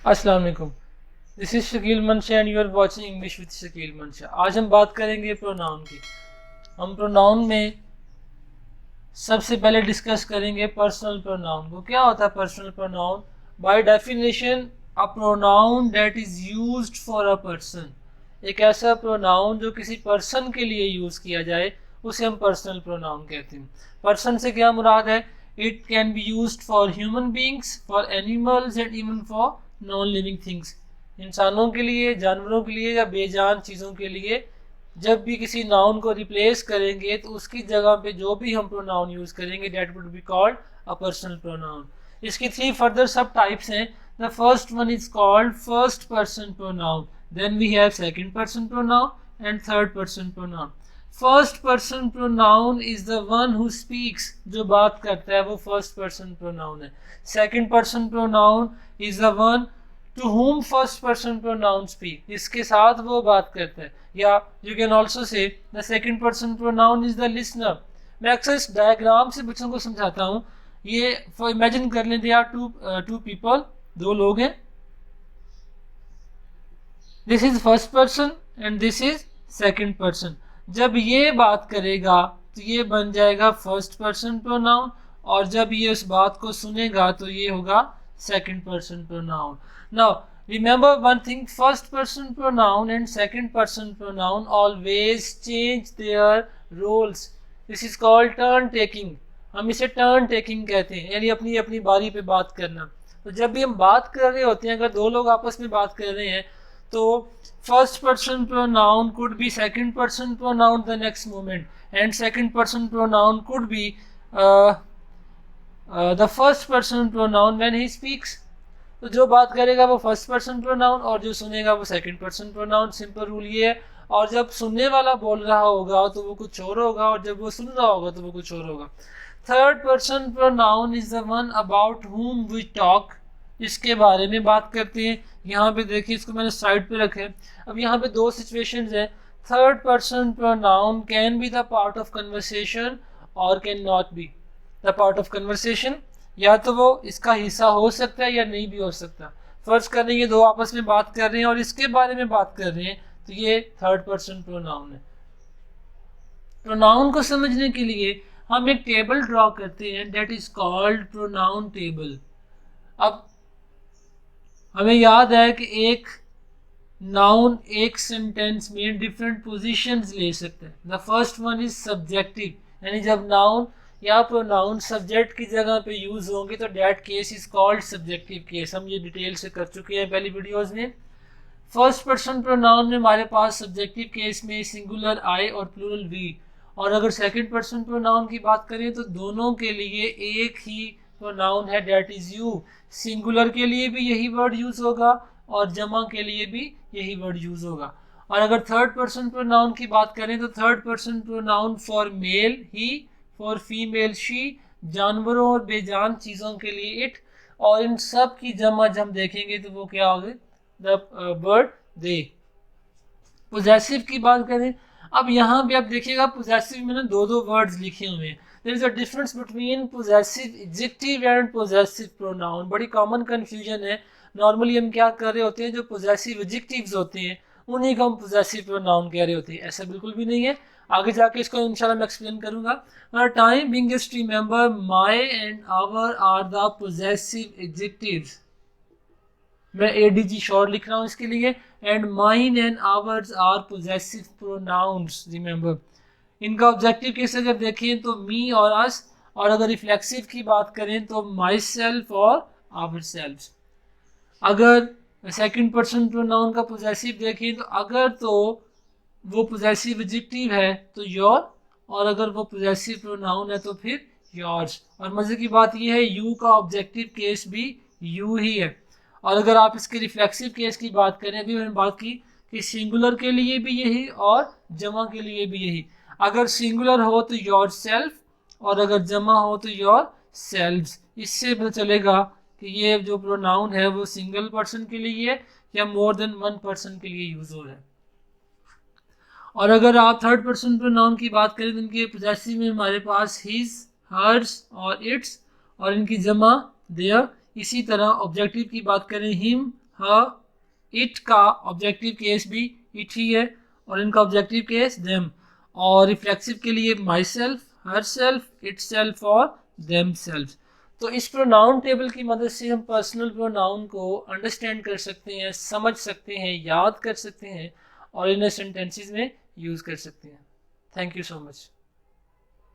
अस्सलाम वालेकुम। This is Shakeel Mansha and you are watching English with Shakeel Mansha. आज हम बात करेंगे प्रोनाउन की। हम प्रोनाउन में सबसे पहले डिस्कस करेंगे पर्सनल प्रोनाउन को। क्या होता है personal pronoun? By definition a pronoun that is used for a person. एक ऐसा प्रोनाउन जो किसी पर्सन के लिए यूज़ किया जाए उसे हम पर्सनल प्रोनाउन कहते हैं। पर्सन से क्या मुराद है? It can be used for human beings, for animals and even for non living things. इंसानों के लिए, जानवरों के लिए या बेजान चीज़ों के लिए जब भी किसी नाउन को रिप्लेस करेंगे तो उसकी जगह पे जो भी हम प्रोनाउन यूज़ करेंगे that would be called a personal pronoun. इसकी 3 फर्दर सब टाइप्स हैं। The first one is called first person pronoun, then we have second person pronoun and third person pronoun. First person pronoun is the one who speaks, जो बात करता है वो first person pronoun है। Second person pronoun is the one to whom first person pronoun speak, जिसके साथ वो बात करता है। या you can also say the second person pronoun is the listener. मैं अक्सर इस डायग्राम से बच्चों को समझाता हूँ। ये इमेजिन कर लें, दे आर टू पीपल, दो लोग हैं। This is first person and this is second person. जब ये बात करेगा तो ये बन जाएगा फर्स्ट पर्सन प्रोनाउन, और जब ये उस बात को सुनेगा तो ये होगा second person pronoun. Now remember one thing, first person pronoun and second person pronoun always change their roles. This is called turn taking. हम इसे turn taking कहते हैं, यानी अपनी अपनी बारी पे बात करना। तो जब भी हम बात कर रहे होते हैं, अगर दो लोग आपस में बात कर रहे हैं तो first person pronoun could be second person pronoun the next moment and second person pronoun could be the first person pronoun when he speaks. तो जो बात करेगा वो फर्स्ट पर्सन प्रोनाउन और जो सुनेगा वो second person pronoun. Simple rule ये है। और जब सुनने वाला बोल रहा होगा तो वो कुछ और होगा, और जब वो सुन रहा होगा तो वो कुछ और होगा। Third person pronoun is the one about whom we talk, इसके बारे में बात करते हैं। यहाँ पे देखिए, इसको मैंने साइड पे रखा है। अब यहाँ पे दो सिचुएशंस हैं। Third person pronoun can be the part of conversation और can not be the part of conversation. या तो वो इसका हिस्सा हो सकता है या नहीं भी हो सकता। फर्ज करें ये दो आपस में बात कर रहे हैं और इसके बारे में बात कर रहे हैं, तो ये थर्ड पर्सन प्रोनाउन है। प्रोनाउन को समझने के लिए हम एक टेबल ड्रॉ करते हैं, that is called pronoun table. अब हमें याद है कि एक नाउन एक सेंटेंस में डिफरेंट पोजीशंस ले सकता है। The first one is subjective, यानी जब नाउन या प्रोनाउन सब्जेक्ट की जगह पे यूज होंगे तो that case is called subjective case. हम ये डिटेल से कर चुके हैं पहली वीडियोस में। फर्स्ट पर्सन प्रोनाउन में हमारे पास सब्जेक्टिव केस में सिंगुलर आई और प्लूरल वी, और अगर सेकंड पर्सन प्रोनाउन की बात करें तो दोनों के लिए एक ही प्रोनाउन है, दैट इज यू। सिंगुलर के लिए भी यही वर्ड यूज होगा और जमा के लिए भी यही वर्ड यूज होगा। और अगर थर्ड पर्सन प्रोनाउन की बात करें तो third person pronoun for male he, for female she, जानवरों और बेजान चीज़ों के लिए इट, और इन सब की जमा जब हम देखेंगे तो वो क्या होगा? The bird they. पोजेसिव की बात करें, अब यहाँ भी आप देखिएगा पोजेसिव में ना दो दो वर्ड्स लिखे हुए हैं। There is a difference between possessive adjective and possessive pronoun. बड़ी कॉमन कंफ्यूजन है। नॉर्मली हम क्या कर रहे होते हैं, जो पोजेसिव एडजेक्टिव्स होते हैं उन्हीं को हम पोजेसिव प्रोनाउन कह रहे होते हैं। ऐसा बिल्कुल भी नहीं है। आगे जाके इसको इंशाल्लाह मैं एक्सप्लेन करूंगा। Time being just remember my and our are the possessive adjectives. मैं एडीजी शॉर्ट लिख रहा हूँ इसके लिए। And mine and ours are possessive pronouns, remember. इनका ऑब्जेक्टिव केस अगर देखें तो मी और अस, और अगर रिफ्लेक्सिव की बात करें तो माई सेल्फ और आवर सेल्फ। अगर सेकंड पर्सन प्रोनाउन का पोजेसिव देखें तो अगर तो वो पोजेसिव एडजेक्टिव है तो योर, और अगर वो पोजेसिव प्रोनाउन है तो फिर योर्स। और मज़े की बात यह है यू का ऑब्जेक्टिव केस भी यू ही है। और अगर आप इसके रिफ्लेक्सिव केस की बात करें, अभी मैंने बात की कि सिंगुलर के लिए भी यही और जमा के लिए भी यही। अगर सिंगुलर हो तो योर सेल्फ, और अगर जमा हो तो योर सेल्व्स। इससे पता चलेगा कि ये जो प्रोनाउन है वो सिंगल पर्सन के लिए है या मोर देन वन पर्सन के लिए यूज हो रहा है। और अगर आप थर्ड पर्सन प्रोनाउन की बात करें तो इनके पोजेसिव में हमारे पास हिज, हर्स और इट्स, और इनकी जमा देयर। इसी तरह ऑब्जेक्टिव की बात करें हिम, हर, इट का ऑब्जेक्टिव केस भी इट ही है और इनका ऑब्जेक्टिव केस देम, और रिफ्लेक्सिव के लिए my self, her self, it self और देम सेल्फ। तो इस प्रोनाउन टेबल की मदद से हम पर्सनल प्रोनाउन को अंडरस्टैंड कर सकते हैं, समझ सकते हैं, याद कर सकते हैं और इन्हें सेंटेंसेस में यूज़ कर सकते हैं। Thank you so much.